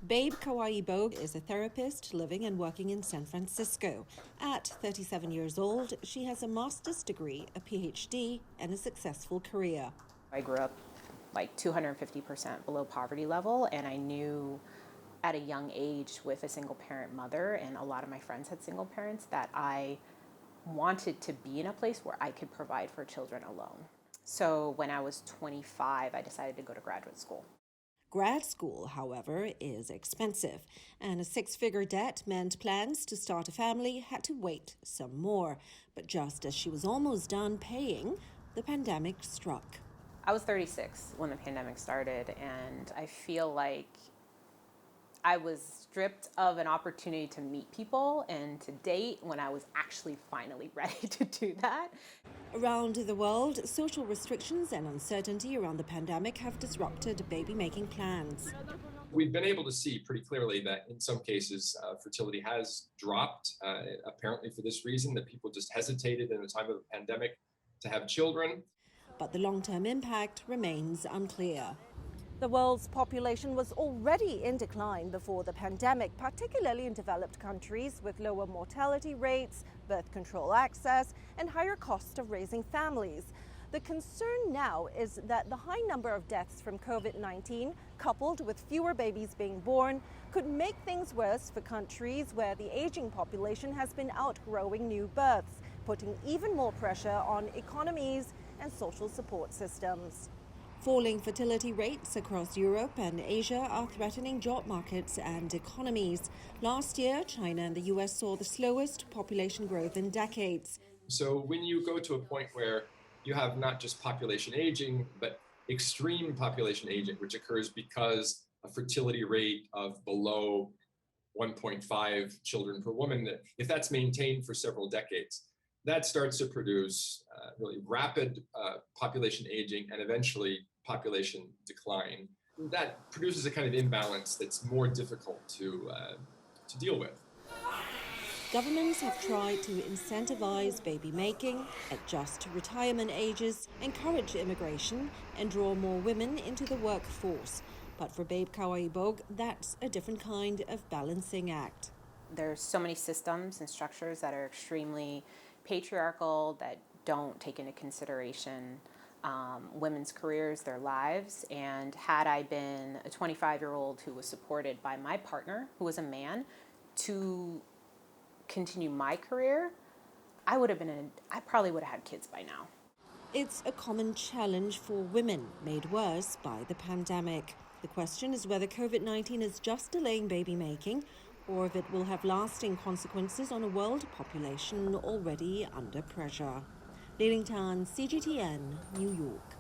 Babe Kawaii-Bogue is a therapist living and working in San Francisco. At 37 years old, she has a master's degree, a PhD, and a successful career. I grew up like 250% below poverty level, and I knew at a young age with a single parent mother, and a lot of my friends had single parents, that I wanted to be in a place where I could provide for children alone. So when I was 25, I decided to go to graduate school. Grad school, however, is expensive, and a six-figure debt meant plans to start a family had to wait some more. But just as she was almost done paying, the pandemic struck. I was 36 when the pandemic started, and I feel like I was stripped of an opportunity to meet people and to date when I was actually finally ready to do that. Around the world, social restrictions and uncertainty around the pandemic have disrupted baby-making plans. We've been able to see pretty clearly that in some cases, fertility has dropped, apparently for this reason, that people just hesitated in the time of the pandemic to have children. But the long-term impact remains unclear. The world's population was already in decline before the pandemic, particularly in developed countries with lower mortality rates, birth control access, and higher cost of raising families. The concern now is that the high number of deaths from COVID-19, coupled with fewer babies being born, could make things worse for countries where the aging population has been outgrowing new births, putting even more pressure on economies and social support systems. Falling fertility rates across Europe and Asia are threatening job markets and economies. Last year, China and the US saw the slowest population growth in decades. So when you go to a point where you have not just population aging, but extreme population aging, which occurs because a fertility rate of below 1.5 children per woman, if that's maintained for several decades, that starts to produce really rapid population aging and eventually population decline. That produces a kind of imbalance that's more difficult to deal with. Governments have tried to incentivize baby making, adjust retirement ages, encourage immigration, and draw more women into the workforce. But for Babe Kawaii-Bogue, that's a different kind of balancing act. There's so many systems and structures that are extremely patriarchal, that don't take into consideration women's careers, their lives. And had I been a 25-year-old who was supported by my partner, who was a man, to continue my career, I probably would have had kids by now. It's a common challenge for women, made worse by the pandemic. The question is whether COVID-19 is just delaying baby making, or if it will have lasting consequences on a world population already under pressure. Liling, CGTN, New York.